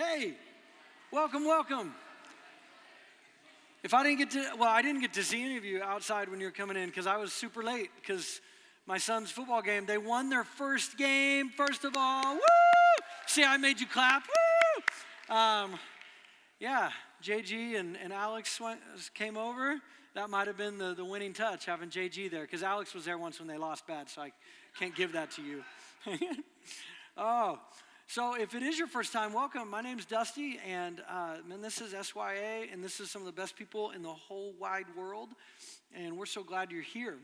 Hey, welcome, welcome. If I didn't get to, well, I didn't get to see any of you outside when you were coming in because I was super late because my son's football game, they won their first game, first of all. Woo! See, I made you clap. Woo! Yeah, JG and Alex came over. That might have been the winning touch, having JG there, because Alex was there once when they lost bad, so I can't give that to you. So if it is your first time, welcome. My name's Dusty, and this is SYA, and this is some of the best people in the whole wide world, and we're so glad you're here.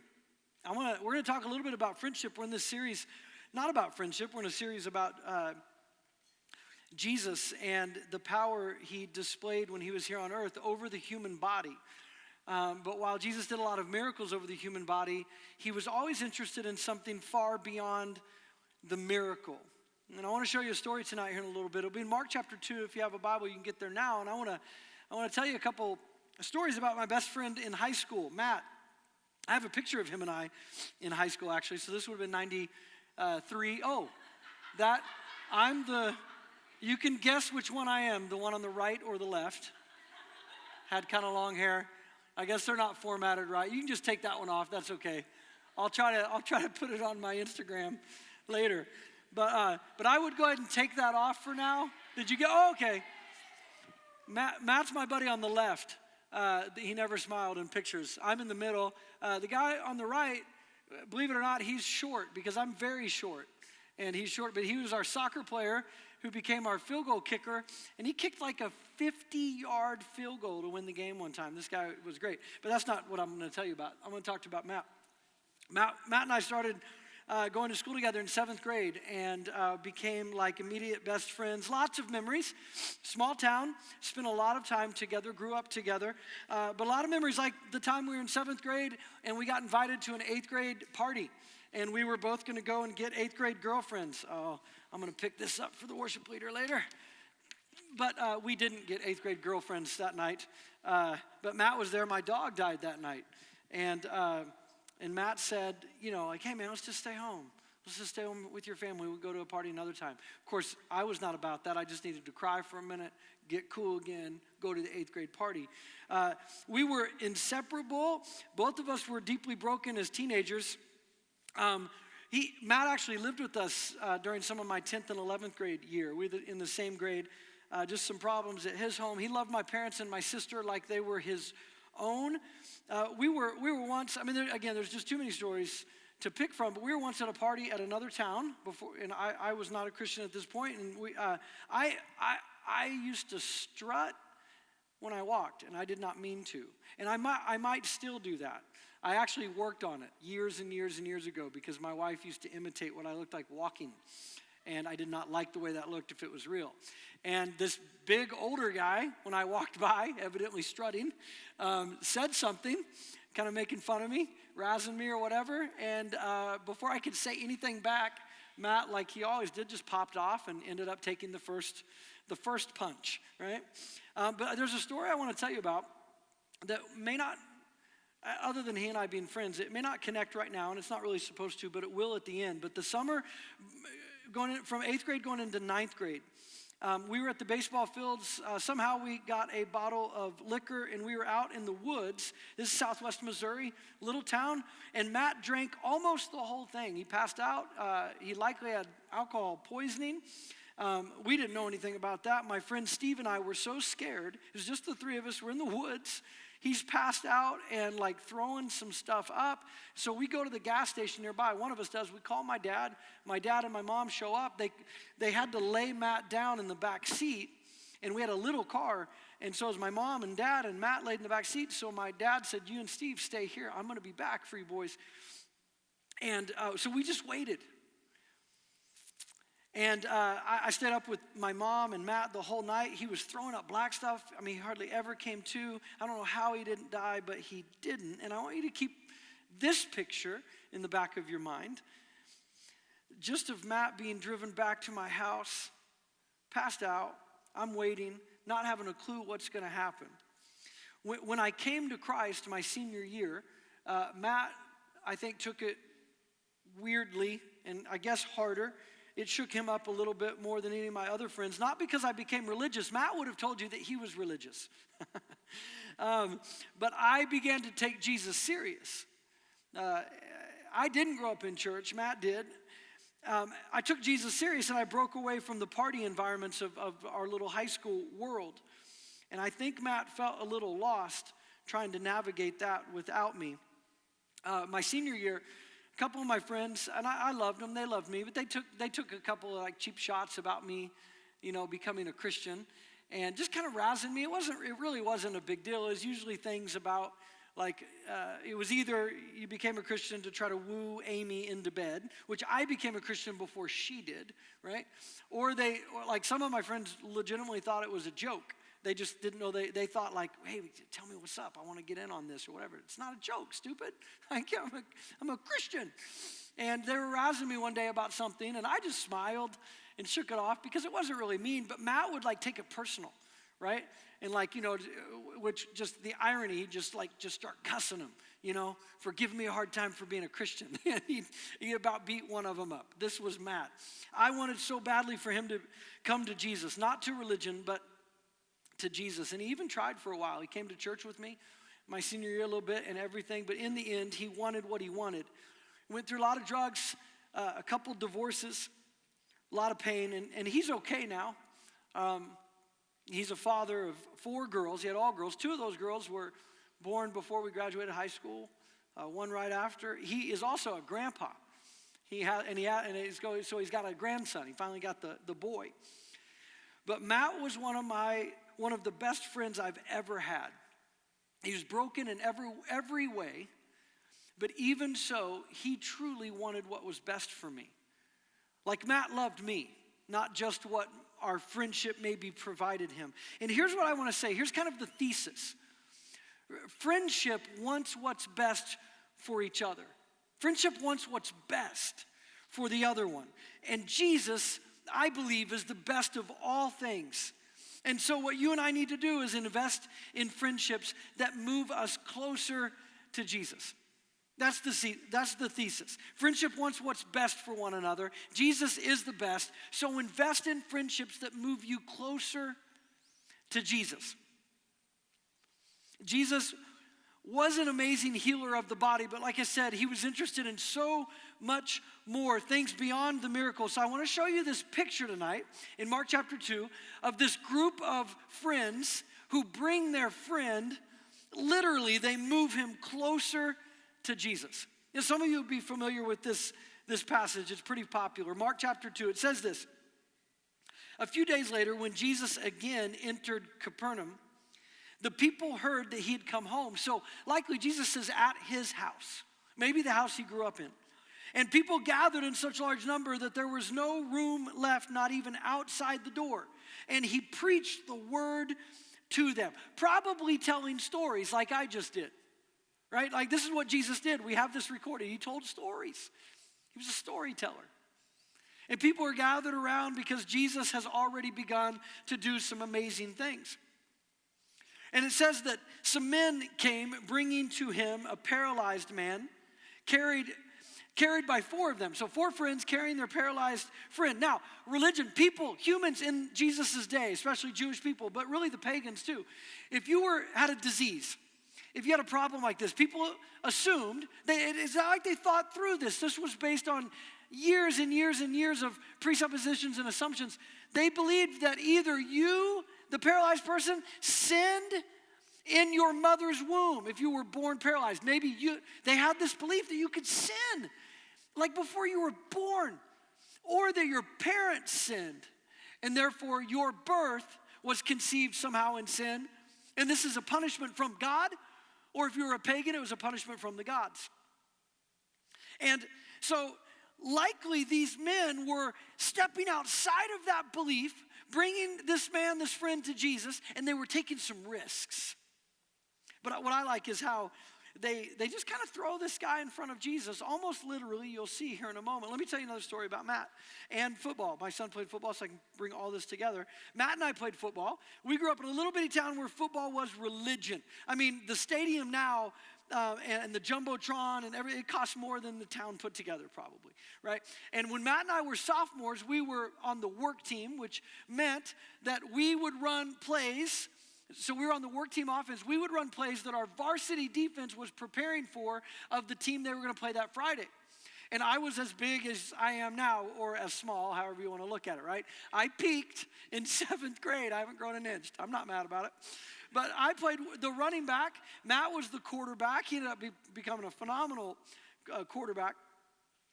We're going to talk a little bit about friendship. We're in this series, not about friendship, we're in a series about Jesus and the power he displayed when he was here on earth over the human body. But while Jesus did a lot of miracles over the human body, he was always interested in something far beyond the miracle. And I want to show you a story tonight here in a little bit. It'll be in Mark chapter 2. If you have a Bible, you can get there now. And I want to tell you a couple stories about my best friend in high school, Matt. I have a picture of him and I in high school, actually. So this would have been 93. You can guess which one I am, the one on the right or the left. Had kind of long hair. I guess they're not formatted right. You can just take that one off. That's okay. I'll try to put it on my Instagram later. But I would go ahead and take that off for now. Did you get? Oh, okay. Matt's my buddy on the left. He never smiled in pictures. I'm in the middle. The guy on the right, believe it or not, he's short because I'm very short. And he's short, but he was our soccer player who became our field goal kicker. And he kicked like a 50-yard field goal to win the game one time. This guy was great. But that's not what I'm going to tell you about. I'm going to talk about Matt. Matt and I started going to school together in 7th grade and became like immediate best friends. Lots of memories. Small town, spent a lot of time together, grew up together. But a lot of memories like the time we were in 7th grade and we got invited to an 8th grade party. And we were both going to go and get 8th grade girlfriends. Oh, I'm going to pick this up for the worship leader later. But we didn't get 8th grade girlfriends that night. But Matt was there. My dog died that night. And Matt said, hey, man, let's just stay home. Let's just stay home with your family. We'll go to a party another time. Of course, I was not about that. I just needed to cry for a minute, get cool again, go to the 8th grade party. We were inseparable. Both of us were deeply broken as teenagers. Matt actually lived with us during some of my 10th and 11th grade year. We were in the same grade. Just some problems at his home. He loved my parents and my sister like they were his own. We were once, there's just too many stories to pick from, but we were once at a party at another town before, and I was not a Christian at this point, and I used to strut when I walked, and I did not mean to, and I might still do that. I actually worked on it years and years and years ago because my wife used to imitate what I looked like walking, and I did not like the way that looked if it was real. And this big older guy, when I walked by, evidently strutting, said something, kind of making fun of me, razzing me or whatever. And before I could say anything back, Matt, like he always did, just popped off and ended up taking the first punch, right? But there's a story I want to tell you about that may not, other than he and I being friends, it may not connect right now, and it's not really supposed to, but it will at the end. But the summer, from 8th grade going into 9th grade, we were at the baseball fields. Somehow we got a bottle of liquor, and we were out in the woods. This is Southwest Missouri, little town, and Matt drank almost the whole thing. He passed out. He likely had alcohol poisoning. We didn't know anything about that. My friend Steve and I were so scared. It was just the three of us. We're in the woods. He's passed out and like throwing some stuff up. So we go to the gas station nearby. One of us does. We call my dad. My dad and my mom show up. They had to lay Matt down in the back seat, and we had a little car. And so it was my mom and dad and Matt laid in the back seat. So my dad said, "You and Steve stay here. I'm going to be back for you boys." And so we just waited. And I stayed up with my mom and Matt the whole night. He was throwing up black stuff. He hardly ever came to. I don't know how he didn't die, but he didn't. And I want you to keep this picture in the back of your mind. Just of Matt being driven back to my house, passed out. I'm waiting, not having a clue what's going to happen. When I came to Christ my senior year, Matt, I think, took it weirdly and I guess harder. it shook him up a little bit more than any of my other friends, not because I became religious. Matt would have told you that he was religious. But I began to take Jesus serious. I didn't grow up in church. Matt did. I took Jesus serious, and I broke away from the party environments of our little high school world. And I think Matt felt a little lost trying to navigate that without me. My senior year, a couple of my friends, and I loved them, they loved me, but they took a couple of like cheap shots about me, becoming a Christian, and just kind of razzing me. It really wasn't a big deal. It was usually things about like, it was either you became a Christian to try to woo Amy into bed, which I became a Christian before she did, right? Or like some of my friends legitimately thought it was a joke. They just didn't know, they thought like, hey, tell me what's up. I want to get in on this or whatever. It's not a joke, stupid. I'm a Christian. And they were razzing me one day about something, and I just smiled and shook it off because it wasn't really mean, but Matt would like take it personal, right? And like, which just the irony, he'd just start cussing him, for giving me a hard time for being a Christian. He about beat one of them up. This was Matt. I wanted so badly for him to come to Jesus, not to religion, but to Jesus. And he even tried for a while. He came to church with me my senior year a little bit and everything, but in the end, he wanted what he wanted. Went through a lot of drugs, a couple divorces, a lot of pain, and he's okay now. He's a father of 4 girls. He had all girls. 2 of those girls were born before we graduated high school, one right after. He is also a grandpa. So he's got a grandson. He finally got the boy. But Matt was one of the best friends I've ever had. He was broken in every way, but even so, he truly wanted what was best for me. Like Matt loved me, not just what our friendship maybe provided him. And here's what I want to say. Here's kind of the thesis. Friendship wants what's best for each other. Friendship wants what's best for the other one. And Jesus, I believe, is the best of all things. And so what you and I need to do is invest in friendships that move us closer to Jesus. That's the thesis. Friendship wants what's best for one another. Jesus is the best. So invest in friendships that move you closer to Jesus. Jesus was an amazing healer of the body, but like I said, he was interested in so much more, things beyond the miracles. So I want to show you this picture tonight in Mark chapter 2 of this group of friends who bring their friend, literally they move him closer to Jesus. Some of you will be familiar with this passage. It's pretty popular. Mark chapter 2, it says this. A few days later, when Jesus again entered Capernaum, the people heard that he had come home. So likely Jesus is at his house, maybe the house he grew up in. And people gathered in such large number that there was no room left, not even outside the door. And he preached the word to them, probably telling stories like I just did. Right? Like this is what Jesus did. We have this recorded. He told stories. He was a storyteller. And people are gathered around because Jesus has already begun to do some amazing things. And it says that some men came bringing to him a paralyzed man carried by 4 of them. So 4 friends carrying their paralyzed friend. Now, religion, people, humans in Jesus' day, especially Jewish people, but really the pagans too. If you had a disease, if you had a problem like this, people assumed, it's not like they thought through this. This was based on years and years and years of presuppositions and assumptions. They believed that either you, the paralyzed person, sinned in your mother's womb if you were born paralyzed. Maybe they had this belief that you could sin like before you were born, or that your parents sinned, and therefore your birth was conceived somehow in sin, and this is a punishment from God. Or if you were a pagan, it was a punishment from the gods. And so likely these men were stepping outside of that belief, bringing this friend to Jesus, and they were taking some risks. But what I like is how they just kind of throw this guy in front of Jesus, almost literally. You'll see here in a moment. Let me tell you another story about Matt and football. My son played football, so I can bring all this together. Matt and I played football. We grew up in a little bitty town where football was religion. I mean, the stadium now and the Jumbotron and everything, it costs more than the town put together probably, right? And when Matt and I were sophomores, we were on the work team, which meant that we would run plays. So we were on the work team offense. We would run plays that our varsity defense was preparing for of the team they were going to play that Friday. And I was as big as I am now, or as small, however you want to look at it, right? I peaked in 7th grade. I haven't grown an inch. I'm not mad about it. But I played the running back. Matt was the quarterback. He ended up becoming a phenomenal quarterback.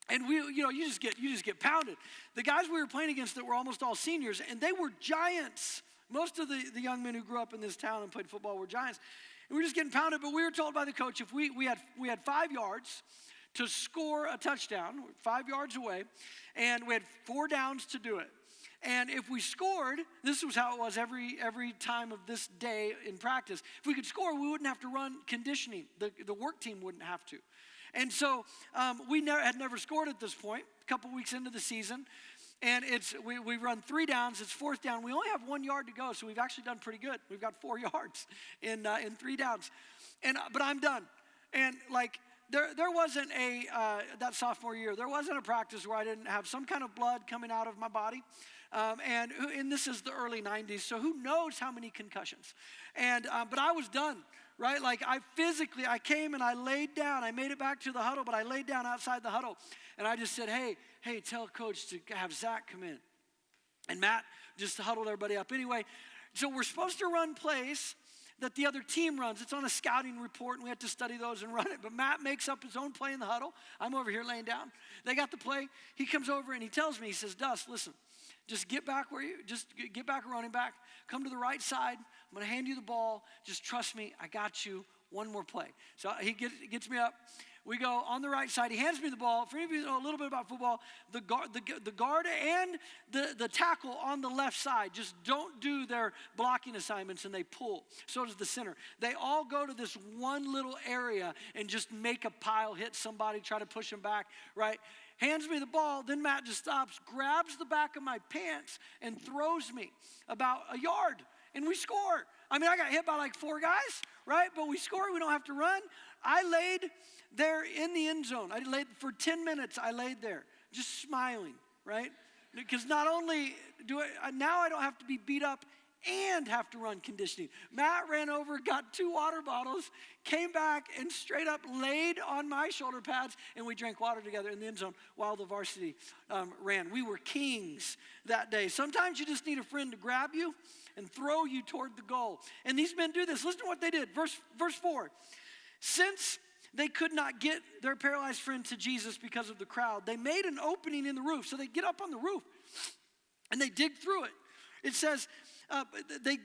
And you just get pounded. The guys we were playing against that were almost all seniors, and they were giants. Most of the young men who grew up in this town and played football were giants. And we were just getting pounded, but we were told by the coach if we had 5 yards to score a touchdown, 5 yards away, and we had 4 downs to do it. And if we scored, this was how it was every time of this day in practice. If we could score, we wouldn't have to run conditioning. The work team wouldn't have to. And so we had never scored at this point, a couple weeks into the season. And we run 3 downs. It's 4th down. We only have 1 yard to go, so we've actually done pretty good. We've got 4 yards in 3 downs. But I'm done. And like there wasn't that sophomore year, there wasn't a practice where I didn't have some kind of blood coming out of my body. And this is the early 90s, so who knows how many concussions. But I was done, right? Like I came and I laid down. I made it back to the huddle, but I laid down outside the huddle. And I just said, hey, tell coach to have Zach come in. And Matt just huddled everybody up. Anyway, so we're supposed to run plays that the other team runs. It's on a scouting report, and we have to study those and run it. But Matt makes up his own play in the huddle. I'm over here laying down. They got the play. He comes over and he tells me, he says, Dust, listen, just get back get back running back. Come to the right side. I'm going to hand you the ball. Just trust me. I got you. One more play. So he gets me up. We go on the right side. He hands me the ball. For any of you who know a little bit about football, the guard and the tackle on the left side just don't do their blocking assignments, and they pull. So does the center. They all go to this one little area and just make a pile, hit somebody, try to push them back, right? Hands me the ball. Then Matt just stops, grabs the back of my pants, and throws me about a yard. And we score. I mean, I got hit by like 4 guys, right? But we score. We don't have to run. I laid there in the end zone. I laid for 10 minutes. I laid there just smiling, right? Because not only now I don't have to be beat up and have to run conditioning. Matt ran over, got 2 water bottles, came back, and straight up laid on my shoulder pads, and we drank water together in the end zone while the varsity ran. We were kings that day. Sometimes you just need a friend to grab you and throw you toward the goal. And these men do this. Listen to what they did. Verse 4. Since they could not get their paralyzed friend to Jesus because of the crowd, they made an opening in the roof. So they get up on the roof, and they dig through it. It says they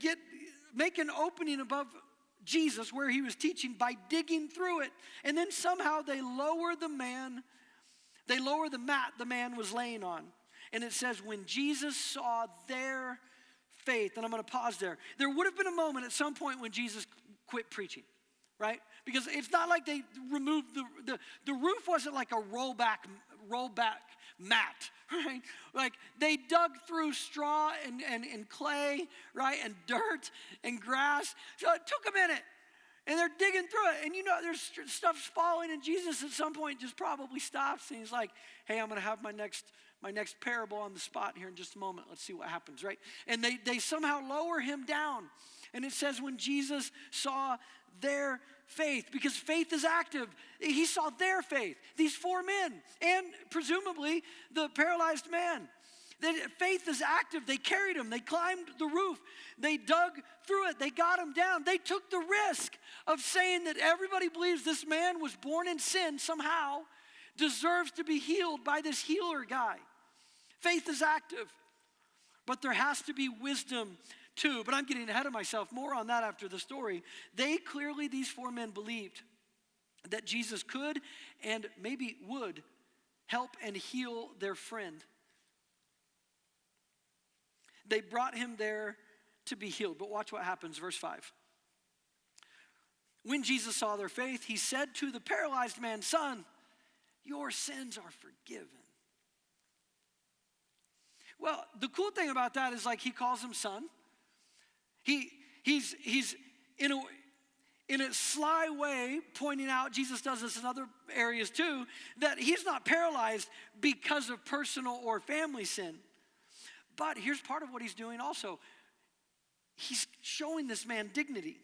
make an opening above Jesus where he was teaching by digging through it. And then somehow they lower the mat the man was laying on. And it says, when Jesus saw their faith, and I'm going to pause there. There would have been a moment at some point when Jesus quit preaching, right? Because it's not like they removed the roof wasn't like a rollback mat, right? Like they dug through straw and clay, right? And dirt and grass. So it took a minute. And they're digging through it. And there's stuff's falling, and Jesus at some point just probably stops, and he's like, hey, I'm going to have my next parable on the spot here in just a moment. Let's see what happens, right? And they somehow lower him down. And it says when Jesus saw their faith, because faith is active. He saw their faith, these 4 men, and presumably the paralyzed man. Faith is active. They carried him. They climbed the roof. They dug through it. They got him down. They took the risk of saying that everybody believes this man was born in sin somehow, deserves to be healed by this healer guy. Faith is active, but there has to be wisdom too. But I'm getting ahead of myself. More on that after the story. These 4 men believed that Jesus could and maybe would help and heal their friend. They brought him there to be healed. But watch what happens, verse 5. When Jesus saw their faith, he said to the paralyzed man, "Son, your sins are forgiven." Well, the cool thing about that is like he calls him son. He's in a sly way pointing out, Jesus does this in other areas too, that he's not paralyzed because of personal or family sin. But here's part of what he's doing also. He's showing this man dignity.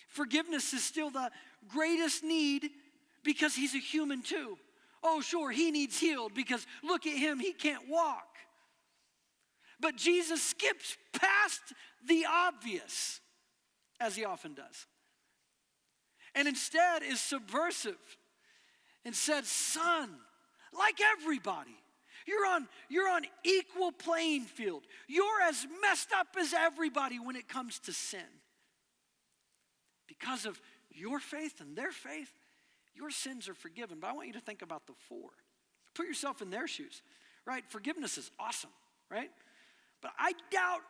Forgiveness is still the greatest need because he's a human too. Oh, sure, he needs healed because look at him, he can't walk. But Jesus skips past the obvious, as he often does, and instead is subversive and said, "Son, like everybody, you're on equal playing field. You're as messed up as everybody when it comes to sin. Because of your faith and their faith, your sins are forgiven." But I want you to think about the four. Put yourself in their shoes, right? Forgiveness is awesome, right? But I doubt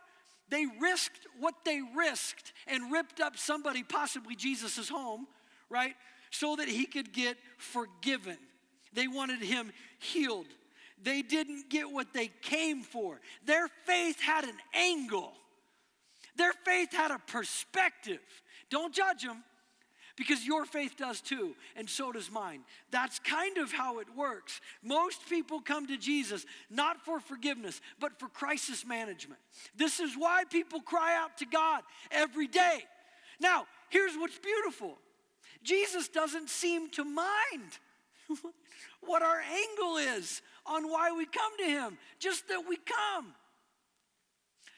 they risked what they risked and ripped up somebody, possibly Jesus' home, right? So that he could get forgiven. They wanted him healed. They didn't get what they came for. Their faith had an angle. Their faith had a perspective. Don't judge them, because your faith does too, and so does mine. That's kind of how it works. Most people come to Jesus not for forgiveness, but for crisis management. This is why people cry out to God every day. Now, here's what's beautiful. Jesus doesn't seem to mind what our angle is on why we come to him, just that we come.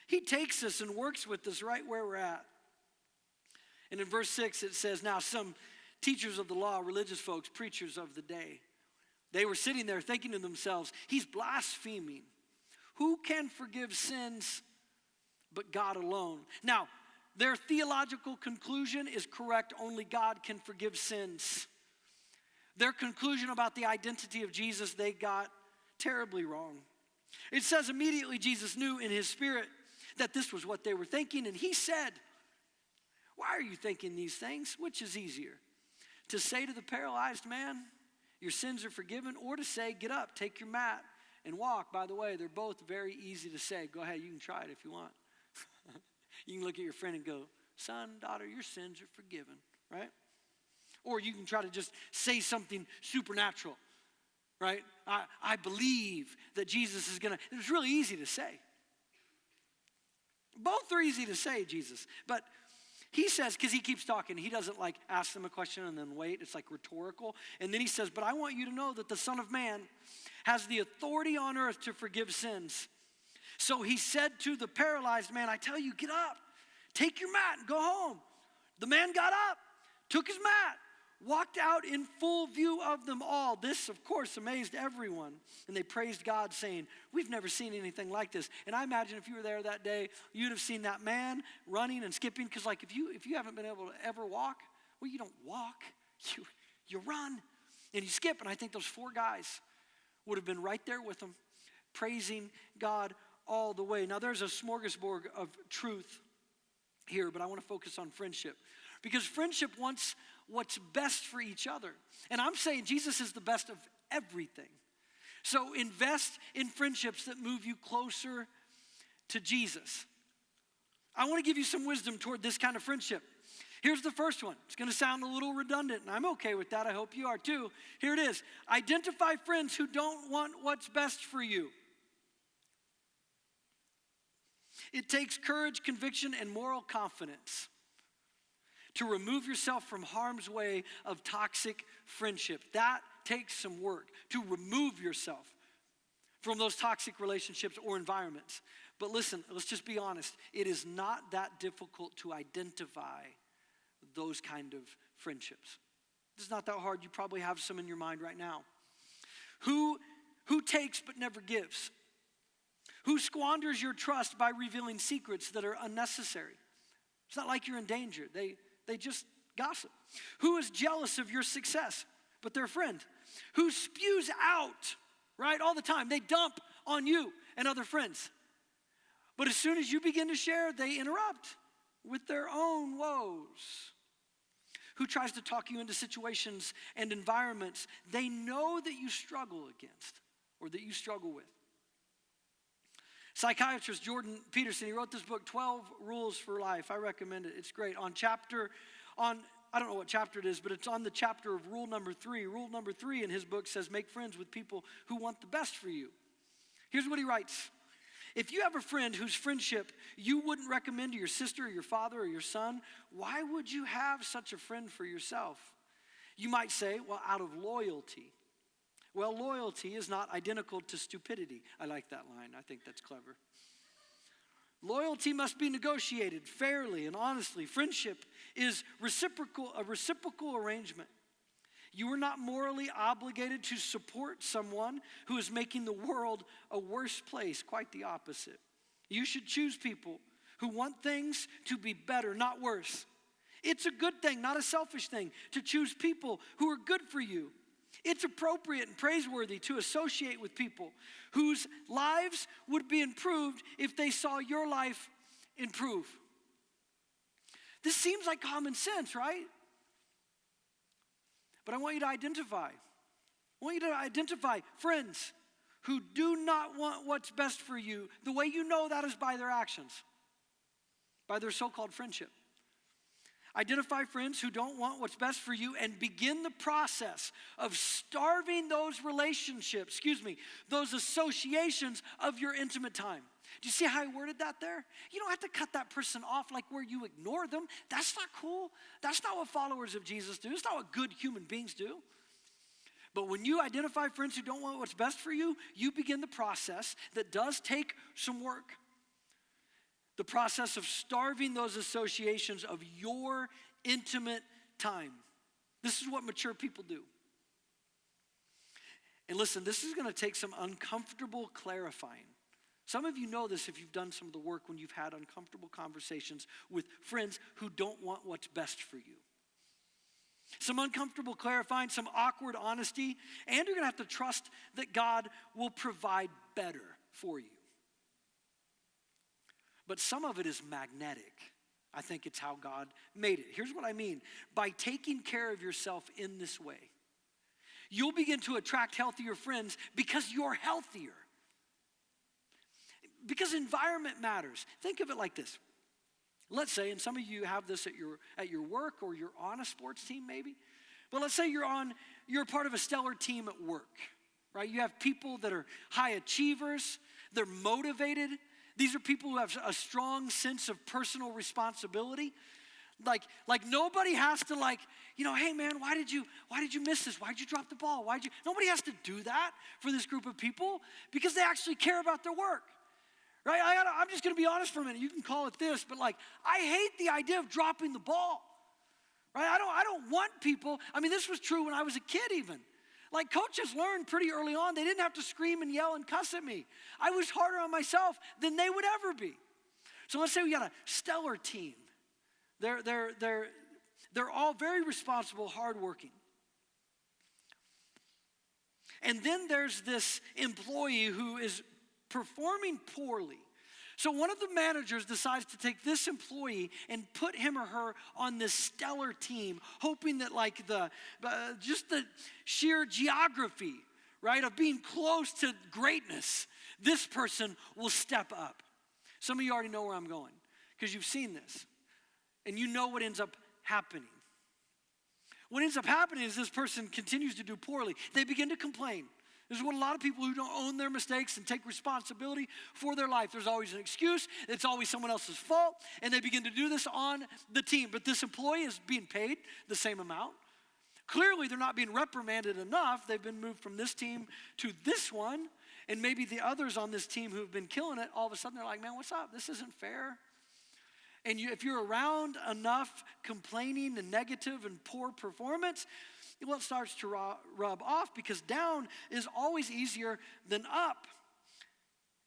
He takes us and works with us right where we're at. And in verse 6 it says, "Now some teachers of the law, religious folks, preachers of the day, they were sitting there thinking to themselves, he's blaspheming. Who can forgive sins but God alone?" Now, their theological conclusion is correct. Only God can forgive sins. Their conclusion about the identity of Jesus, they got terribly wrong. It says immediately Jesus knew in his spirit that this was what they were thinking, and he said, "Why are you thinking these things? Which is easier, to say to the paralyzed man, your sins are forgiven, or to say, get up, take your mat, and walk?" By the way, they're both very easy to say. Go ahead, you can try it if you want. You can look at your friend and go, "Son, daughter, your sins are forgiven," right? Or you can try to just say something supernatural, right? I believe that Jesus is gonna. It's really easy to say. Both are easy to say, Jesus. But he says, because he keeps talking, he doesn't like ask them a question and then wait. It's like rhetorical. And then he says, "But I want you to know that the Son of Man has the authority on earth to forgive sins." So he said to the paralyzed man, "I tell you, get up, take your mat and go home." The man got up, took his mat, walked out in full view of them all. This, of course, amazed everyone. And they praised God, saying, "We've never seen anything like this." And I imagine if you were there that day, you'd have seen that man running and skipping. Because like if you haven't been able to ever walk, well, you don't walk. You run and you skip. And I think those four guys would have been right there with him, praising God all the way. Now, there's a smorgasbord of truth here, but I want to focus on friendship. Because friendship wants what's best for each other. And I'm saying Jesus is the best of everything. So invest in friendships that move you closer to Jesus. I want to give you some wisdom toward this kind of friendship. Here's the first one. It's going to sound a little redundant, and I'm okay with that. I hope you are too. Here it is. Identify friends who don't want what's best for you. It takes courage, conviction, and moral confidence to remove yourself from harm's way of toxic friendship. That takes some work, to remove yourself from those toxic relationships or environments. But listen, let's just be honest. It is not that difficult to identify those kind of friendships. It's not that hard. You probably have some in your mind right now. Who takes but never gives? Who squanders your trust by revealing secrets that are unnecessary? It's not like you're in danger. They just gossip. Who is jealous of your success, but they're a friend? Who spews out, right, all the time? They dump on you and other friends. But as soon as you begin to share, they interrupt with their own woes. who tries to talk you into situations and environments they know that you struggle against or that you struggle with. Psychiatrist Jordan Peterson, he wrote this book, 12 Rules for Life. I recommend it. It's great. I don't know what chapter it is, but it's on the chapter of rule number 3. Rule number 3 in his book says, make friends with people who want the best for you. Here's what he writes. If you have a friend whose friendship you wouldn't recommend to your sister or your father or your son, why would you have such a friend for yourself? You might say, well, out of loyalty. Well, loyalty is not identical to stupidity. I like that line. I think that's clever. Loyalty must be negotiated fairly and honestly. Friendship is a reciprocal arrangement. You are not morally obligated to support someone who is making the world a worse place, quite the opposite. You should choose people who want things to be better, not worse. It's a good thing, not a selfish thing, to choose people who are good for you. It's appropriate and praiseworthy to associate with people whose lives would be improved if they saw your life improve. This seems like common sense, right? But I want you to identify friends who do not want what's best for you. The way you know that is by their actions, by their so-called friendship. Identify friends who don't want what's best for you and begin the process of starving those relationships, those associations of your intimate time. Do you see how I worded that there? You don't have to cut that person off like where you ignore them. That's not cool. That's not what followers of Jesus do. It's not what good human beings do. But when you identify friends who don't want what's best for you, you begin the process that does take some work. The process of starving those associations of your intimate time. This is what mature people do. And listen, this is going to take some uncomfortable clarifying. Some of you know this if you've done some of the work when you've had uncomfortable conversations with friends who don't want what's best for you. Some uncomfortable clarifying, some awkward honesty, and you're going to have to trust that God will provide better for you. But some of it is magnetic. I think it's how God made it. Here's what I mean. By taking care of yourself in this way, you'll begin to attract healthier friends because you're healthier. Because environment matters. Think of it like this. Let's say, and some of you have this at your work or you're on a sports team maybe, but let's say you're part of a stellar team at work, right? You have people that are high achievers, they're motivated. These are people who have a strong sense of personal responsibility. Like nobody has to hey man, why did you miss this? Why'd you drop the ball? Nobody has to do that for this group of people because they actually care about their work. Right? I'm just going to be honest for a minute. You can call it this, but I hate the idea of dropping the ball. Right? I don't want people. This was true when I was a kid even. Coaches learned pretty early on, they didn't have to scream and yell and cuss at me. I was harder on myself than they would ever be. So let's say we got a stellar team. They're all very responsible, hardworking. And then there's this employee who is performing poorly. So one of the managers decides to take this employee and put him or her on this stellar team, hoping that just the sheer geography, right, of being close to greatness, this person will step up. Some of you already know where I'm going because you've seen this and you know what ends up happening. What ends up happening is this person continues to do poorly. They begin to complain. This is what a lot of people who don't own their mistakes and take responsibility for their life. There's always an excuse. It's always someone else's fault. And they begin to do this on the team. But this employee is being paid the same amount. Clearly, they're not being reprimanded enough. They've been moved from this team to this one. And maybe the others on this team who've been killing it, all of a sudden they're like, man, what's up? This isn't fair. And if you're around enough complaining and negative and poor performance, well, it starts to rub off because down is always easier than up.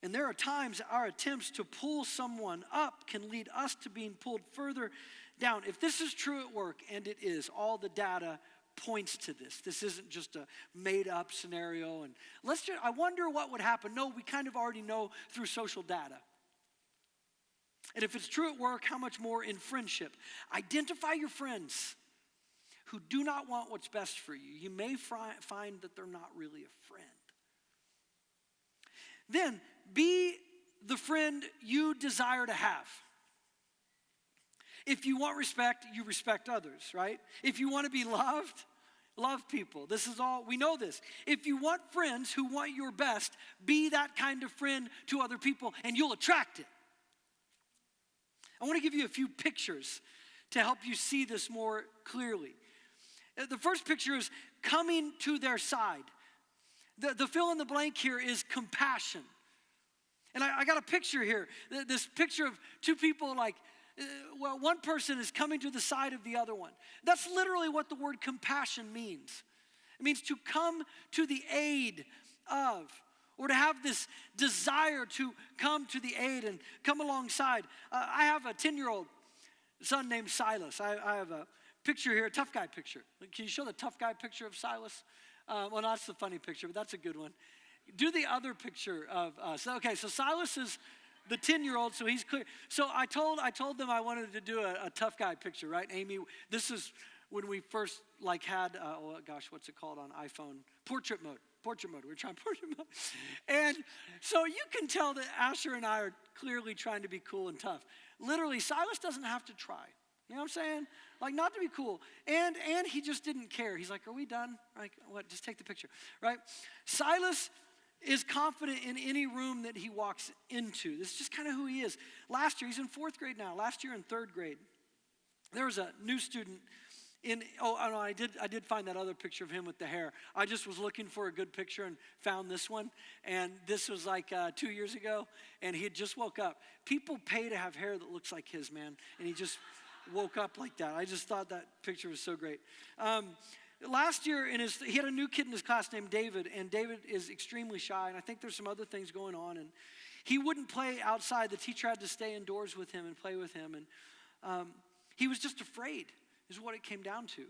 And there are times our attempts to pull someone up can lead us to being pulled further down. If this is true at work, and it is, all the data points to this. This isn't just a made-up scenario. And I wonder what would happen. No, we kind of already know through social data. And if it's true at work, how much more in friendship? Identify your friends who do not want what's best for you. You may find that they're not really a friend. Then, be the friend you desire to have. If you want respect, you respect others, right? If you want to be loved, love people. This is all, we know this. If you want friends who want your best, be that kind of friend to other people and you'll attract it. I want to give you a few pictures to help you see this more clearly. The first picture is coming to their side. The fill in the blank here is compassion. And I got a picture here. This picture of two people like, one person is coming to the side of the other one. That's literally what the word compassion means. It means to come to the aid of, or to have this desire to come to the aid and come alongside. I have a 10-year-old son named Silas. I have a picture here, a tough guy picture. Can you show the tough guy picture of Silas? Well, that's the funny picture, but that's a good one. Do the other picture of us. Okay, so Silas is the 10-year-old, so he's clear. So I told them I wanted to do a tough guy picture, right? Amy, this is when we first had, what's it called on iPhone? Portrait mode. We're trying portrait mode. And so you can tell that Asher and I are clearly trying to be cool and tough. Literally, Silas doesn't have to try. You know what I'm saying? Like, not to be cool. And he just didn't care. He's like, are we done? Like, what? Just take the picture, right? Silas is confident in any room that he walks into. This is just kind of who he is. Last year, he's in 4th grade now. Last year in 3rd grade, there was a new student I did find that other picture of him with the hair. I just was looking for a good picture and found this one. And this was 2 years ago, and he had just woke up. People pay to have hair that looks like his, man. And he just woke up like that. I just thought that picture was so great. Last year, he had a new kid in his class named David, and David is extremely shy, and I think there's some other things going on. And he wouldn't play outside. The teacher had to stay indoors with him and play with him, and he was just afraid, is what it came down to.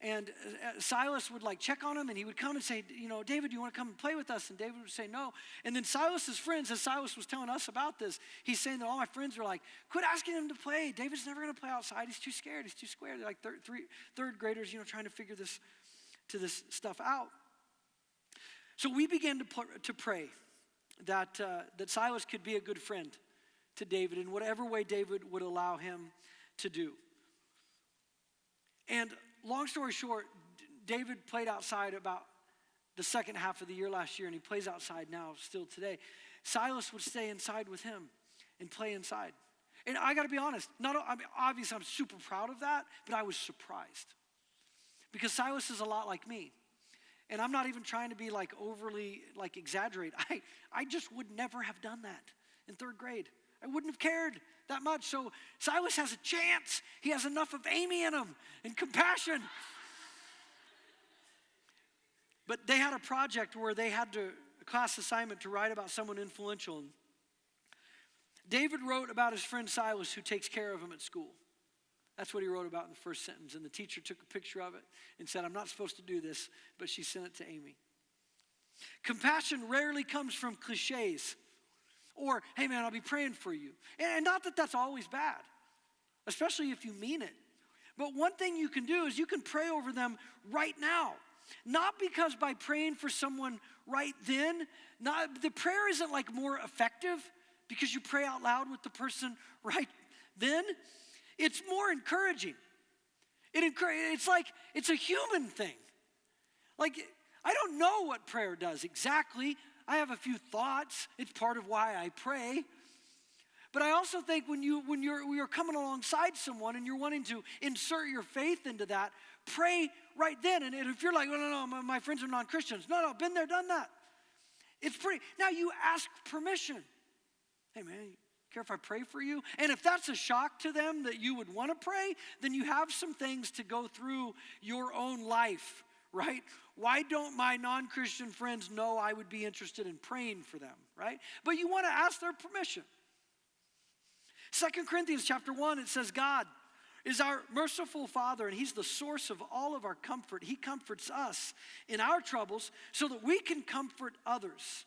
And Silas would check on him, and he would come and say, David, do you want to come and play with us? And David would say no. And then Silas's friends, as Silas was telling us about this, he's saying that all my friends are like, quit asking him to play. David's never going to play outside. He's too scared. They're like third graders, trying to figure this stuff out. So we began to pray that Silas could be a good friend to David in whatever way David would allow him to do. And long story short, David played outside about the second half of the year last year, and he plays outside now still today. Silas would stay inside with him and play inside. And I got to be honest, obviously I'm super proud of that, but I was surprised. Because Silas is a lot like me. And I'm not even trying to be overly exaggerate. I just would never have done that in 3rd grade. I wouldn't have cared that much. So Silas has a chance. He has enough of Amy in him and compassion. But they had a project where they had a class assignment to write about someone influential. And David wrote about his friend Silas, who takes care of him at school. That's what he wrote about in the first sentence. And the teacher took a picture of it and said, I'm not supposed to do this, but she sent it to Amy. Compassion rarely comes from cliches. Or, hey man, I'll be praying for you. And not that that's always bad, especially if you mean it. But one thing you can do is you can pray over them right now. Not because by praying for someone right then, the prayer isn't more effective because you pray out loud with the person right then. It's more encouraging. It's a human thing. I don't know what prayer does exactly. I have a few thoughts. It's part of why I pray. But I also think when you're coming alongside someone and you're wanting to insert your faith into that, pray right then. And if you're like, no, my friends are non-Christians. No, been there, done that. Now you ask permission. Hey man, care if I pray for you? And if that's a shock to them that you would want to pray, then you have some things to go through your own life, right? Why don't my non-Christian friends know I would be interested in praying for them, right? But you want to ask their permission. 2 Corinthians chapter 1, it says, God is our merciful Father, and he's the source of all of our comfort. He comforts us in our troubles so that we can comfort others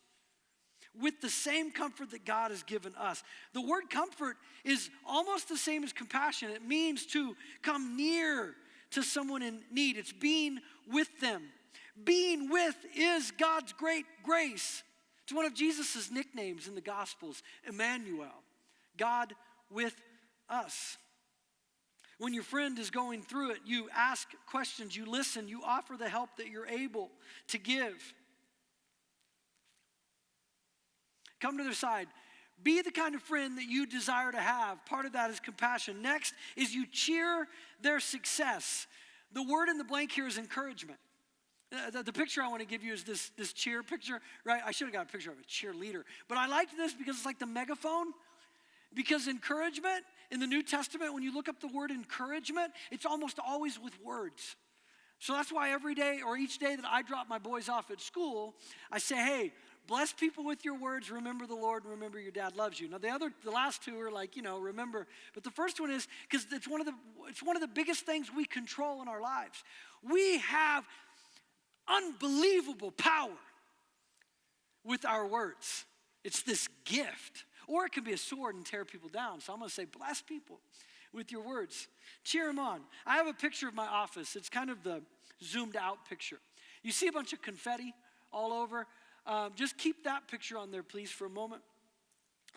with the same comfort that God has given us. The word comfort is almost the same as compassion. It means to come near to someone in need. It's being with them. Being with is God's great grace. It's one of Jesus' nicknames in the Gospels, Emmanuel, God with us. When your friend is going through it, you ask questions, you listen, you offer the help that you're able to give. Come to their side. Be the kind of friend that you desire to have. Part of that is compassion. Next is you cheer their success. The word in the blank here is encouragement. The picture I want to give you is this cheer picture, right? I should have got a picture of a cheerleader. But I liked this because it's like the megaphone. Because encouragement, in the New Testament, when you look up the word encouragement, it's almost always with words. So that's why every day or each day that I drop my boys off at school, I say, hey, bless people with your words, remember the Lord, and remember your dad loves you. Now the last two are like, remember. But the first one is, because it's one of the biggest things we control in our lives. We have unbelievable power with our words. It's this gift. Or it can be a sword and tear people down. So I'm going to say, bless people with your words. Cheer them on. I have a picture of my office. It's kind of the zoomed out picture. You see a bunch of confetti all over. Just keep that picture on there, please, for a moment.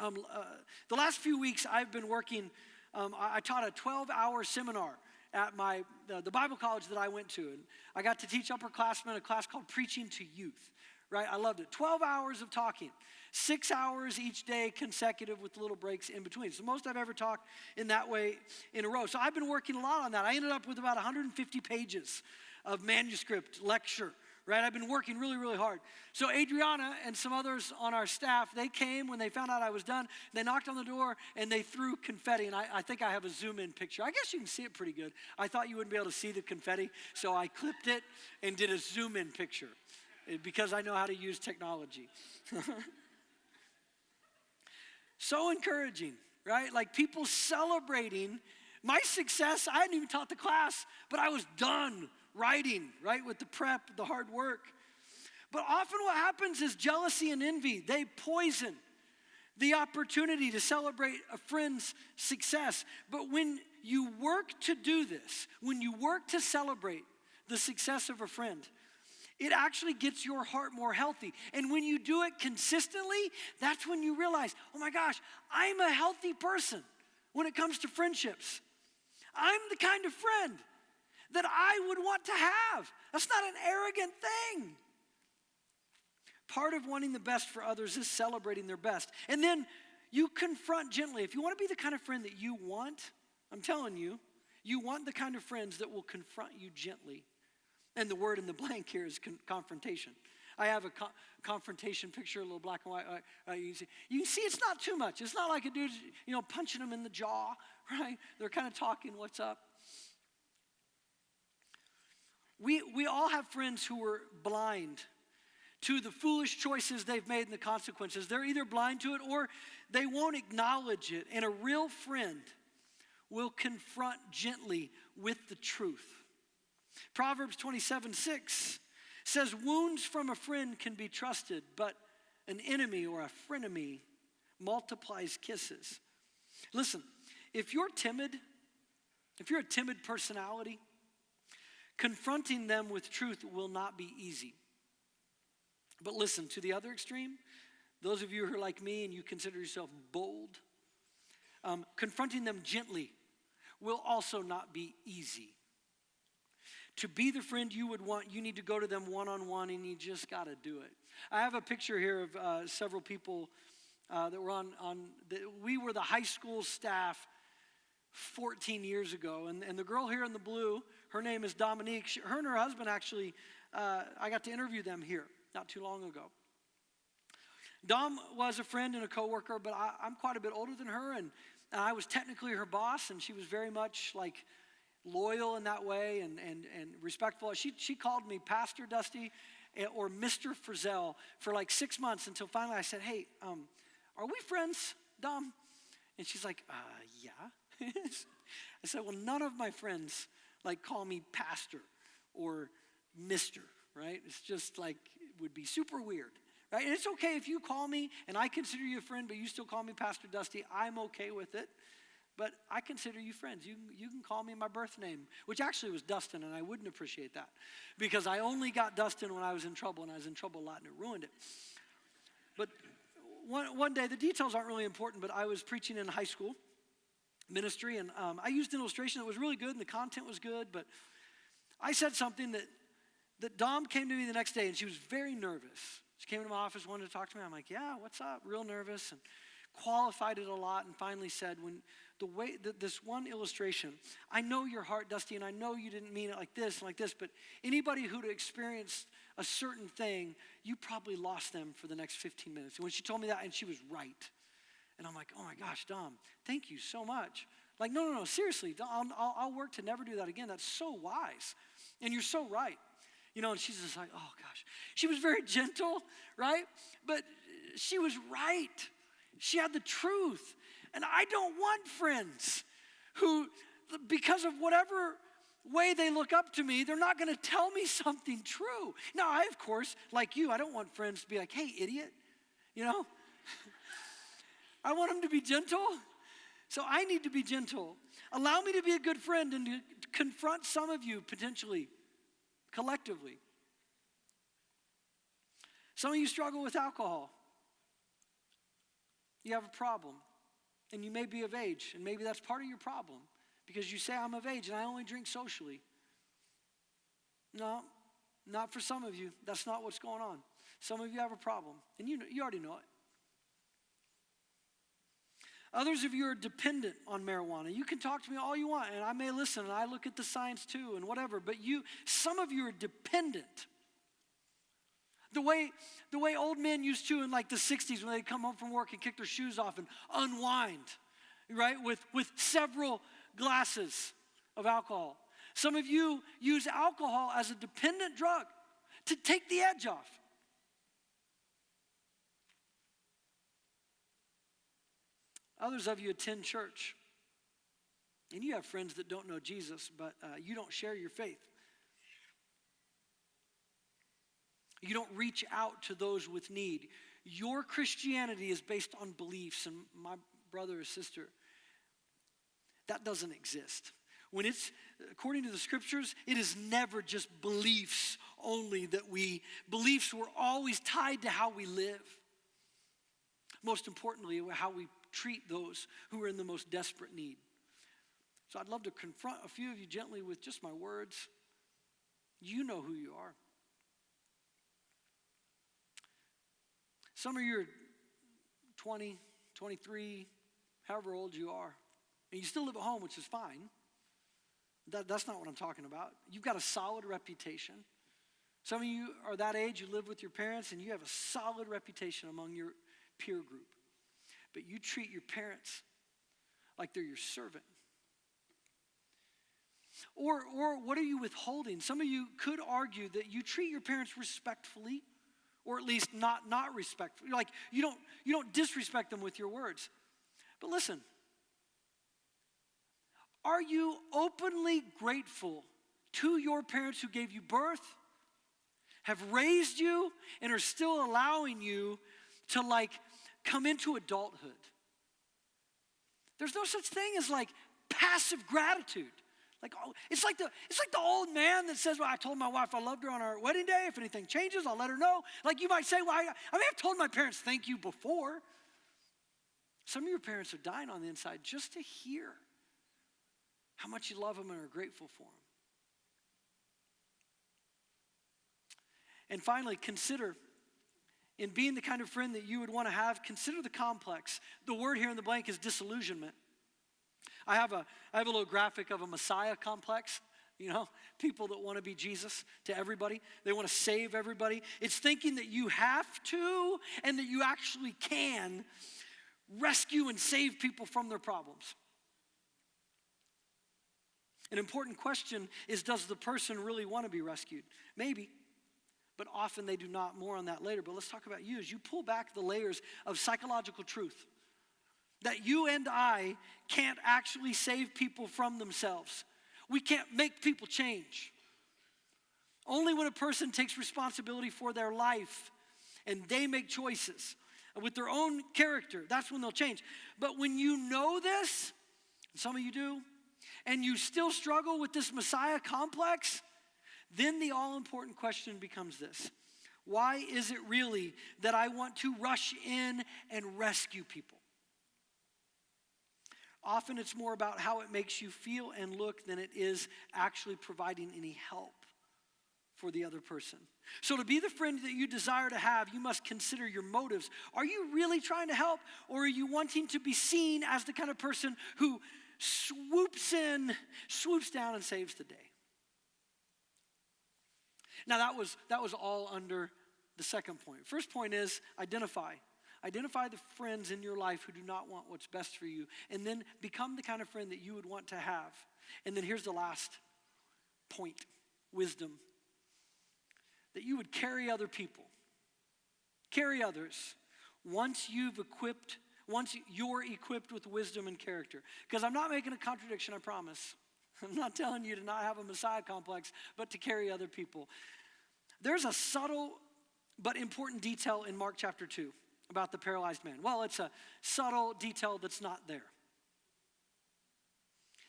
The last few weeks, I've been working. I taught a 12-hour seminar at the Bible college that I went to. And I got to teach upperclassmen a class called Preaching to Youth. Right? I loved it. 12 hours of talking. 6 hours each day consecutive with little breaks in between. It's the most I've ever talked in that way in a row. So I've been working a lot on that. I ended up with about 150 pages of manuscript lecture. Right? I've been working really, really hard. So Adriana and some others on our staff, they came when they found out I was done. They knocked on the door and they threw confetti. And I think I have a zoom-in picture. I guess you can see it pretty good. I thought you wouldn't be able to see the confetti. So I clipped it and did a zoom-in picture because I know how to use technology. So encouraging, right? Like people celebrating my success. I hadn't even taught the class, but I was done writing, right, with the prep, the hard work. But often what happens is jealousy and envy, they poison the opportunity to celebrate a friend's success. But when you work to do this, when you work to celebrate the success of a friend, it actually gets your heart more healthy. And when you do it consistently, that's when you realize, oh my gosh, I'm a healthy person when it comes to friendships. I'm the kind of friend that I would want to have. That's not an arrogant thing. Part of wanting the best for others is celebrating their best. And then you confront gently. If you want to be the kind of friend that you want, I'm telling you, you want the kind of friends that will confront you gently. And the word in the blank here is confrontation. I have a confrontation picture, a little black and white. You can see it's not too much. It's not like a dude, punching them in the jaw, right? They're kind of talking, what's up? We all have friends who are blind to the foolish choices they've made and the consequences. They're either blind to it or they won't acknowledge it. And a real friend will confront gently with the truth. Proverbs 27:6 says, wounds from a friend can be trusted, but an enemy or a frenemy multiplies kisses. Listen, if you're a timid personality, confronting them with truth will not be easy. But listen, to the other extreme, those of you who are like me and you consider yourself bold, confronting them gently will also not be easy. To be the friend you would want, you need to go to them one-on-one and you just got to do it. I have a picture here of several people that were we were the high school staff 14 years ago. And the girl here in the blue, her name is Dominique. Her and her husband actually, I got to interview them here not too long ago. Dom was a friend and a coworker, but I'm quite a bit older than her. And I was technically her boss, and she was very much like loyal in that way and respectful. She called me Pastor Dusty or Mr. Frizzell for like 6 months until finally I said, hey, are we friends, Dom? And she's like, yeah. I said, well, none of my friends like call me pastor or mister, right? It's just like, it would be super weird, right? And it's okay if you call me and I consider you a friend, but you still call me Pastor Dusty. I'm okay with it. But I consider you friends. You can call me my birth name, which actually was Dustin, and I wouldn't appreciate that because I only got Dustin when I was in trouble, and I was in trouble a lot, and it ruined it. But one day, the details aren't really important, but I was preaching in high school ministry, and I used an illustration that was really good, and the content was good, but I said something that Dom came to me the next day, and she was very nervous. She came to my office, wanted to talk to me. I'm like, yeah, what's up? Real nervous, and qualified it a lot, and finally said, when the way that this one illustration, I know your heart, Dusty, and I know you didn't mean it like this, but anybody who'd experienced a certain thing, you probably lost them for the next 15 minutes. And when she told me that, and she was right. And I'm like, oh my gosh, Dom, thank you so much. Like, no, seriously, I'll work to never do that again. That's so wise. And you're so right. And she's just like, oh gosh. She was very gentle, right? But she was right. She had the truth. And I don't want friends who, because of whatever way they look up to me, they're not going to tell me something true. Now, I, of course, like you, I don't want friends to be like, hey, idiot, I want them to be gentle. So I need to be gentle. Allow me to be a good friend and to confront some of you potentially, collectively. Some of you struggle with alcohol. You have a problem, and you may be of age, and maybe that's part of your problem because you say, I'm of age and I only drink socially. No, not for some of you. That's not what's going on. Some of you have a problem, and you already know it. Others of you are dependent on marijuana. You can talk to me all you want, and I may listen, and I look at the signs too, and whatever, but some of you are dependent. The way old men used to in like the 60s when they'd come home from work and kick their shoes off and unwind, right, with several glasses of alcohol. Some of you use alcohol as a dependent drug to take the edge off. Others of you attend church, and you have friends that don't know Jesus, but you don't share your faith. You don't reach out to those with need. Your Christianity is based on beliefs, and my brother or sister, that doesn't exist. When it's, according to the scriptures, it is never just beliefs only beliefs were always tied to how we live. Most importantly, how we treat those who are in the most desperate need. So I'd love to confront a few of you gently with just my words. You know who you are. Some of you are 20, 23, however old you are, and you still live at home, which is fine. That's not what I'm talking about. You've got a solid reputation. Some of you are that age, you live with your parents, and you have a solid reputation among your peer group. But you treat your parents like they're your servant. Or what are you withholding? Some of you could argue that you treat your parents respectfully, or at least not respectfully. Like you don't disrespect them with your words. But listen, are you openly grateful to your parents who gave you birth, have raised you, and are still allowing you to come into adulthood? There's no such thing as passive gratitude. It's like the old man that says, well, I told my wife I loved her on our wedding day. If anything changes, I'll let her know. You might say, well, I may have told my parents thank you before. Some of your parents are dying on the inside just to hear how much you love them and are grateful for them. And finally, consider, in being the kind of friend that you would want to have, consider the complex. The word here in the blank is disillusionment. I have a little graphic of a Messiah complex. People that want to be Jesus to everybody. They want to save everybody. It's thinking that you have to and that you actually can rescue and save people from their problems. An important question is, does the person really want to be rescued? Maybe, but often they do not. More on that later. But let's talk about you. As you pull back the layers of psychological truth, that you and I can't actually save people from themselves. We can't make people change. Only when a person takes responsibility for their life and they make choices with their own character, that's when they'll change. But when you know this, some of you do, and you still struggle with this Messiah complex, then the all-important question becomes this: why is it really that I want to rush in and rescue people? Often it's more about how it makes you feel and look than it is actually providing any help for the other person. So to be the friend that you desire to have, you must consider your motives. Are you really trying to help, or are you wanting to be seen as the kind of person who swoops in, swoops down, and saves the day? Now that was all under the second point. First point is identify. Identify the friends in your life who do not want what's best for you, and then become the kind of friend that you would want to have. And then here's the last point: wisdom. That you would carry other people. Carry others once you're equipped with wisdom and character. Because I'm not making a contradiction, I promise. I'm not telling you to not have a Messiah complex, but to carry other people. There's a subtle but important detail in Mark chapter 2 about the paralyzed man. Well, it's a subtle detail that's not there.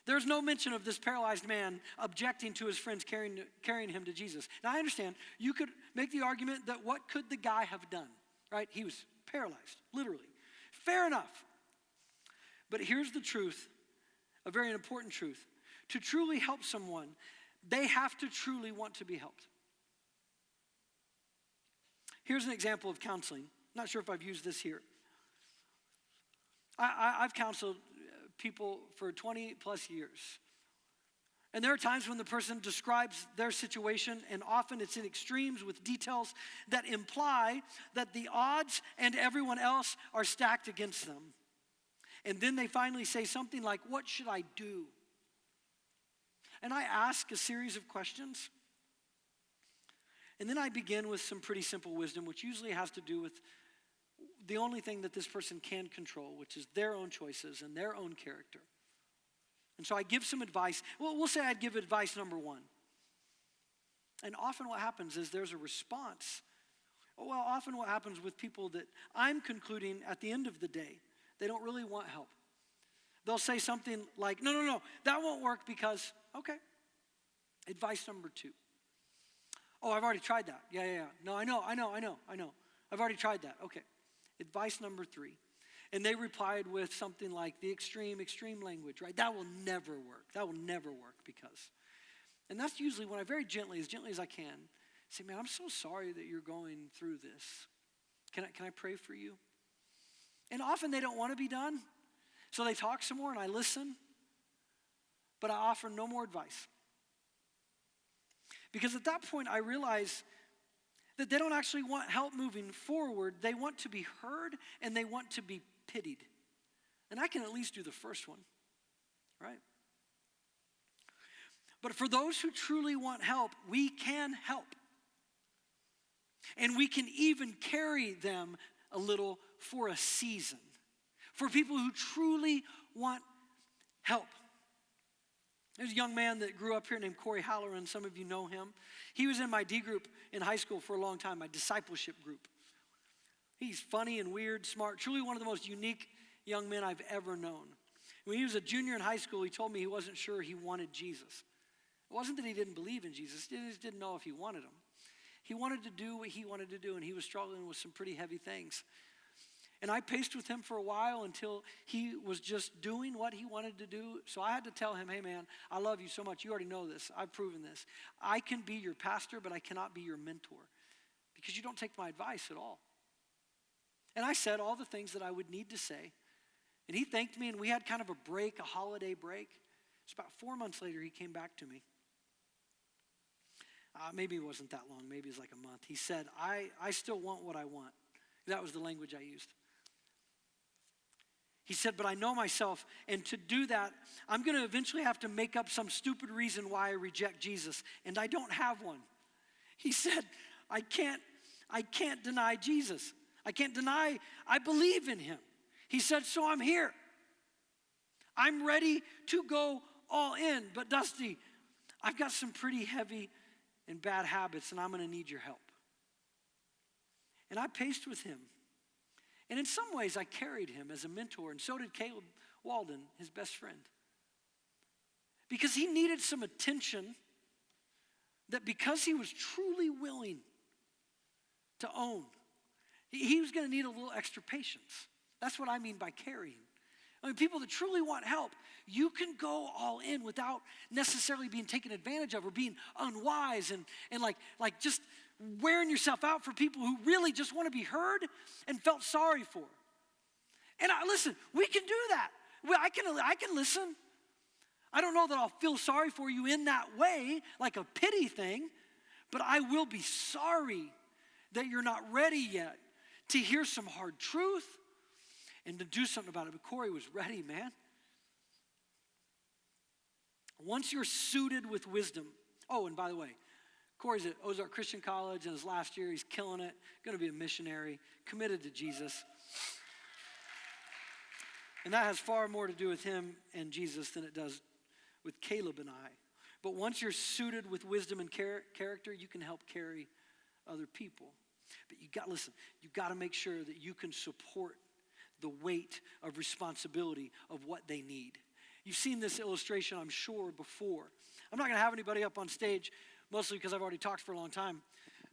There's no mention of this paralyzed man objecting to his friends carrying him to Jesus. Now, I understand you could make the argument that what could the guy have done, right? He was paralyzed, literally. Fair enough. But here's the truth, a very important truth. To truly help someone, they have to truly want to be helped. Here's an example of counseling. Not sure if I've used this here. I've counseled people for 20 plus years. And there are times when the person describes their situation, and often it's in extremes with details that imply that the odds and everyone else are stacked against them. And then they finally say something like, "What should I do?" And I ask a series of questions. And then I begin with some pretty simple wisdom, which usually has to do with the only thing that this person can control, which is their own choices and their own character. And so I give some advice. Well, we'll say I'd give advice number 1. And often what happens is there's a response. Well, often what happens with people that I'm concluding at the end of the day, they don't really want help. They'll say something like, no, that won't work because, okay. Advice number 2. Oh, I've already tried that. Yeah. No, I know. I've already tried that. Okay. Advice number 3. And they replied with something like the extreme language, right? That will never work. That will never work because. And that's usually when I very gently as I can, say, man, I'm so sorry that you're going through this. Can I pray for you? And often they don't want to be done. So they talk some more and I listen. But I offer no more advice. Because at that point I realize that they don't actually want help moving forward. They want to be heard and they want to be pitied. And I can at least do the first one, right? But for those who truly want help, we can help. And we can even carry them a little for a season. For people who truly want help. There's a young man that grew up here named Corey Halloran. Some of you know him. He was in my D group in high school for a long time, my discipleship group. He's funny and weird, smart, truly one of the most unique young men I've ever known. When he was a junior in high school, he told me he wasn't sure he wanted Jesus. It wasn't that he didn't believe in Jesus. He just didn't know if he wanted him. He wanted to do what he wanted to do, and he was struggling with some pretty heavy things. And I paced with him for a while until he was just doing what he wanted to do. So I had to tell him, hey man, I love you so much. You already know this. I've proven this. I can be your pastor, but I cannot be your mentor because you don't take my advice at all. And I said all the things that I would need to say. And he thanked me, and we had kind of a break, a holiday break. It's about 4 months later, he came back to me. Maybe it wasn't that long. Maybe it was like a month. He said, I still want what I want. That was the language I used. He said, but I know myself, and to do that, I'm going to eventually have to make up some stupid reason why I reject Jesus, and I don't have one. He said, I can't deny Jesus. I can't deny I believe in him. He said, so I'm here. I'm ready to go all in, but Dusty, I've got some pretty heavy and bad habits, and I'm going to need your help. And I paced with him. And in some ways, I carried him as a mentor, and so did Caleb Walden, his best friend. because he needed some attention that because he was truly willing to own, he was going to need a little extra patience. That's what I mean by carrying. I mean, people that truly want help, you can go all in without necessarily being taken advantage of or being unwise and like just wearing yourself out for people who really just want to be heard and felt sorry for. And listen, we can do that. I can listen. I don't know that I'll feel sorry for you in that way, like a pity thing, but I will be sorry that you're not ready yet to hear some hard truth and to do something about it. But Corey was ready, man. Once you're suited with wisdom. Oh, and by the way, Corey's at Ozark Christian College in his last year. He's killing it, going to be a missionary, committed to Jesus. And that has far more to do with him and Jesus than it does with Caleb and I. But once you're suited with wisdom and character, you can help carry other people. But you got to make sure that you can support the weight of responsibility of what they need. You've seen this illustration, I'm sure, before. I'm not going to have anybody up on stage, mostly because I've already talked for a long time.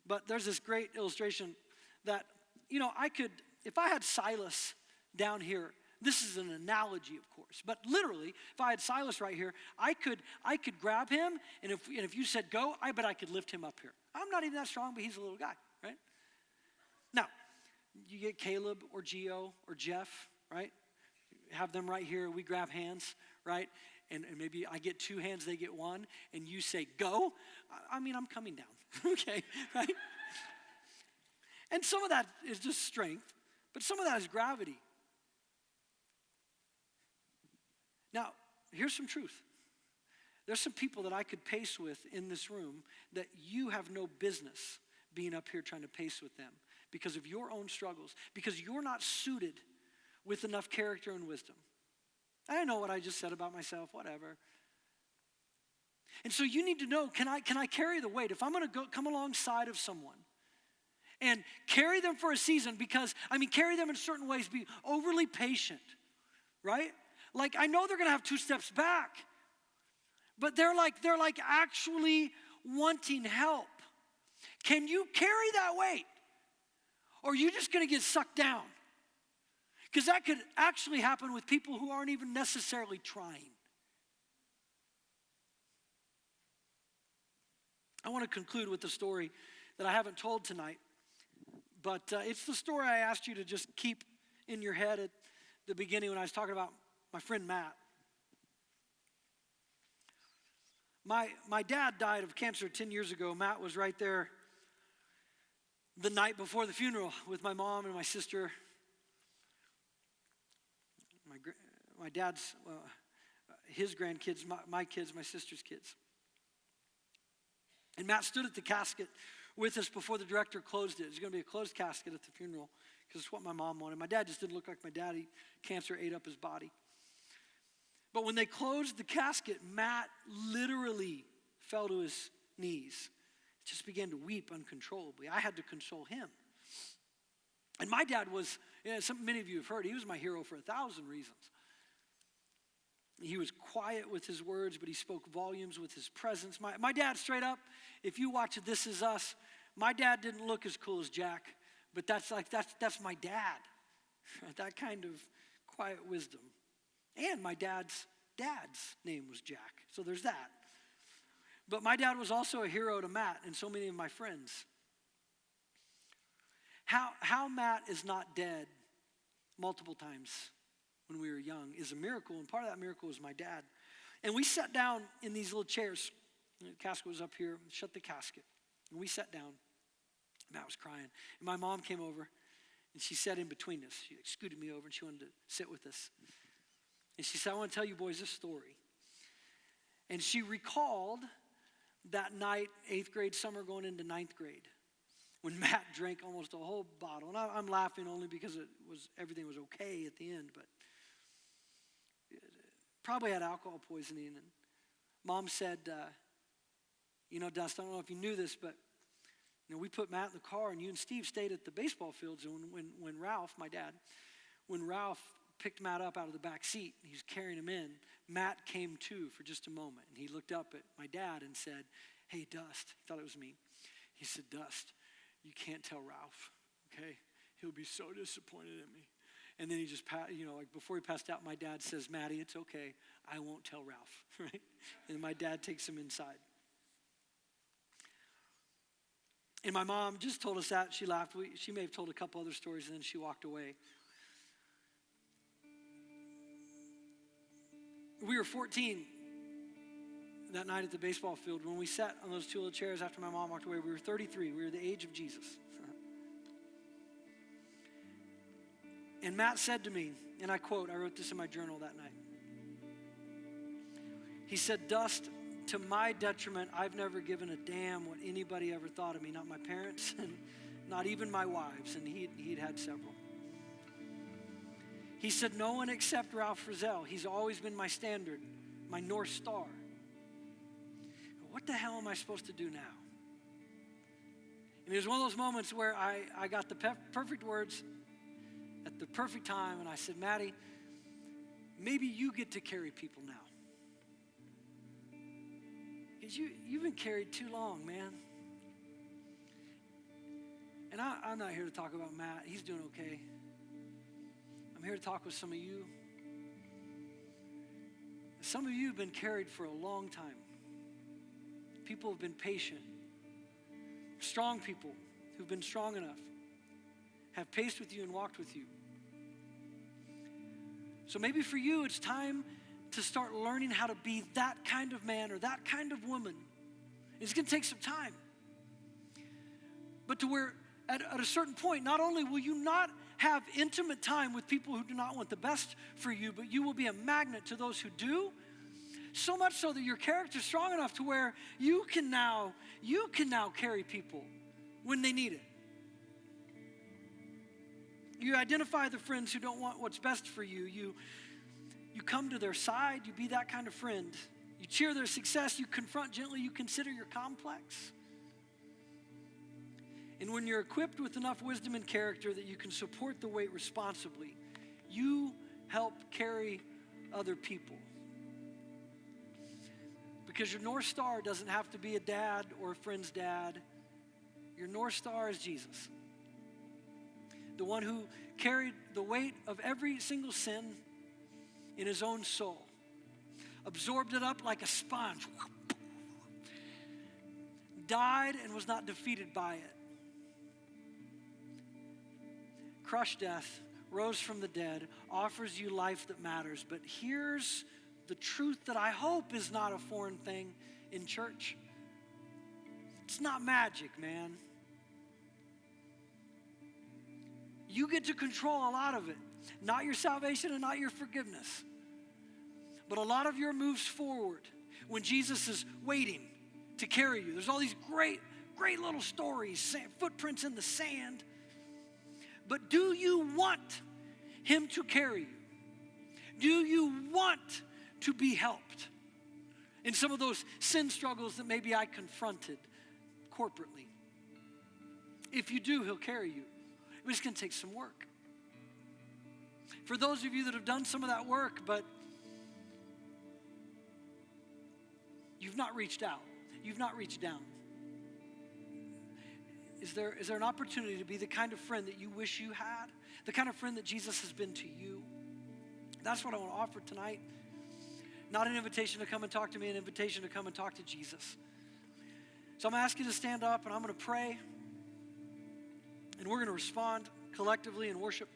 But there's this great illustration that, if I had Silas down here, this is an analogy, of course, but literally, if I had Silas right here, I could grab him, and if you said go, I bet I could lift him up here. I'm not even that strong, but he's a little guy, right? Now, you get Caleb or Gio or Jeff, right? Have them right here, we grab hands, right? And maybe I get 2 hands, they get 1, and you say go. I'm coming down, okay, right? And some of that is just strength, but some of that is gravity. Now, here's some truth. There's some people that I could pace with in this room that you have no business being up here trying to pace with them because of your own struggles, because you're not suited with enough character and wisdom. I know what I just said about myself, whatever. And so you need to know, can I carry the weight? If I'm going to come alongside of someone and carry them for a season, because, carry them in certain ways, be overly patient, right? Like, I know they're going to have 2 steps back, but they're like actually wanting help. Can you carry that weight? Or are you just going to get sucked down? Because that could actually happen with people who aren't even necessarily trying. I want to conclude with a story that I haven't told tonight, but it's the story I asked you to just keep in your head at the beginning when I was talking about my friend Matt. My dad died of cancer 10 years ago. Matt was right there the night before the funeral with my mom and my sister. My dad's, his grandkids, my kids, my sister's kids. And Matt stood at the casket with us before the director closed it. It was going to be a closed casket at the funeral because it's what my mom wanted. My dad just didn't look like my dad. Cancer ate up his body. But when they closed the casket, Matt literally fell to his knees. Just began to weep uncontrollably. I had to console him. And my dad was, many of you have heard, he was my hero for 1,000 reasons. He was quiet with his words, but he spoke volumes with his presence. My dad, straight up, if you watch This Is Us, my dad didn't look as cool as Jack, but that's my dad. That kind of quiet wisdom. And my dad's name was Jack, so there's that. But my dad was also a hero to Matt and so many of my friends. How Matt is not dead multiple times when we were young is a miracle, and part of that miracle was my dad. And we sat down in these little chairs. The casket was up here, shut the casket. And we sat down. Matt was crying. And my mom came over, and she sat in between us. She scooted me over, and she wanted to sit with us. And she said, I want to tell you boys this story. And she recalled that night, 8th grade summer going into 9th grade, when Matt drank almost a whole bottle. And I'm laughing only because everything was okay at the end, but probably had alcohol poisoning. And Mom said, Dust, I don't know if you knew this, but we put Matt in the car, and you and Steve stayed at the baseball fields. And when Ralph, my dad, when Ralph picked Matt up out of the back seat. He was carrying him in. Matt came to for just a moment, and he looked up at my dad and said, "Hey, Dust." He thought it was me. He said, "Dust, you can't tell Ralph, okay? He'll be so disappointed in me." And then he just, like before he passed out, my dad says, "Maddie, it's okay. I won't tell Ralph," right? And my dad takes him inside. And my mom just told us that. She laughed. She may have told a couple other stories, and then she walked away. We were 14 that night at the baseball field. When we sat on those two little chairs after my mom walked away, we were 33. We were the age of Jesus. And Matt said to me, and I quote, I wrote this in my journal that night. He said, "Dust, to my detriment, I've never given a damn what anybody ever thought of me, not my parents, and not even my wives," and he'd had several. He said, "No one except Ralph Frizzell. He's always been my standard, my North Star. What the hell am I supposed to do now?" And it was one of those moments where I got the perfect words at the perfect time, and I said, "Maddie, maybe you get to carry people now. Because you've been carried too long, man." And I'm not here to talk about Matt. He's doing okay. I'm here to talk with some of you. Some of you have been carried for a long time. People have been patient. Strong people who've been strong enough have paced with you and walked with you. So maybe for you, it's time to start learning how to be that kind of man or that kind of woman. It's going to take some time. But to where at a certain point, not only will you not have intimate time with people who do not want the best for you, but you will be a magnet to those who do. So much so that your character is strong enough to where you can now carry people when they need it. You identify the friends who don't want what's best for you. You come to their side. You be that kind of friend. You cheer their success. You confront gently. You consider your complex. And when you're equipped with enough wisdom and character that you can support the weight responsibly, you help carry other people. Because your North Star doesn't have to be a dad or a friend's dad. Your North Star is Jesus. The one who carried the weight of every single sin in his own soul, absorbed it up like a sponge, died and was not defeated by it, crushed death, rose from the dead, offers you life that matters. But here's the truth that I hope is not a foreign thing in church. It's not magic, man. You get to control a lot of it. Not your salvation and not your forgiveness. But a lot of your moves forward when Jesus is waiting to carry you. There's all these great little stories, footprints in the sand. But do you want him to carry you? Do you want to be helped in some of those sin struggles that maybe I confronted corporately? If you do, he'll carry you. It's going to take some work. For those of you that have done some of that work, but you've not reached out, you've not reached down, is there an opportunity to be the kind of friend that you wish you had? The kind of friend that Jesus has been to you? That's what I want to offer tonight. Not an invitation to come and talk to me, an invitation to come and talk to Jesus. So I'm going to ask you to stand up, and I'm going to pray. And we're going to respond collectively in worship.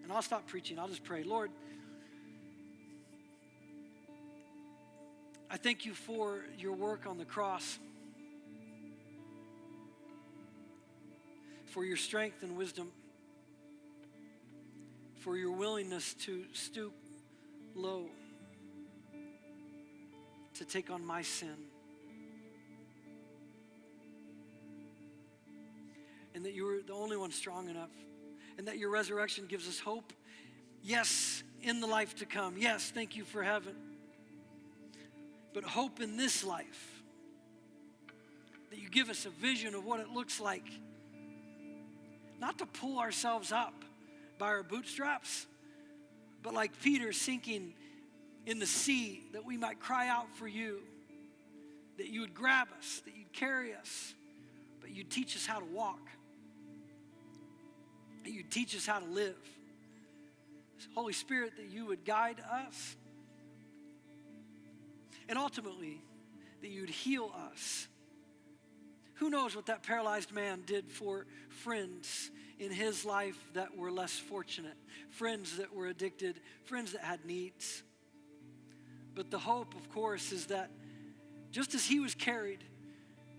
And I'll stop preaching. I'll just pray. Lord, I thank you for your work on the cross, for your strength and wisdom, for your willingness to stoop low, to take on my sin. And that you were the only one strong enough. And that your resurrection gives us hope. Yes, in the life to come. Yes, thank you for heaven. But hope in this life. That you give us a vision of what it looks like. Not to pull ourselves up, by our bootstraps, but like Peter sinking in the sea, that we might cry out for you, that you would grab us, that you'd carry us, but you'd teach us how to walk, that you'd teach us how to live. Holy Spirit, that you would guide us, and ultimately, that you'd heal us. Who knows what that paralyzed man did for friends in his life that were less fortunate, friends that were addicted, friends that had needs. But the hope, of course, is that just as he was carried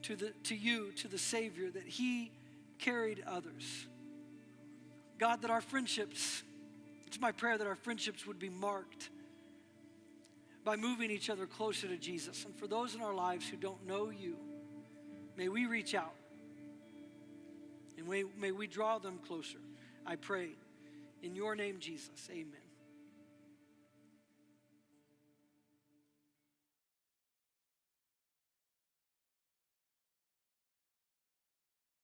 to the Savior, that he carried others. God, that our friendships, it's my prayer that our friendships would be marked by moving each other closer to Jesus. And for those in our lives who don't know you, may we reach out and may we draw them closer. I pray in your name, Jesus. Amen.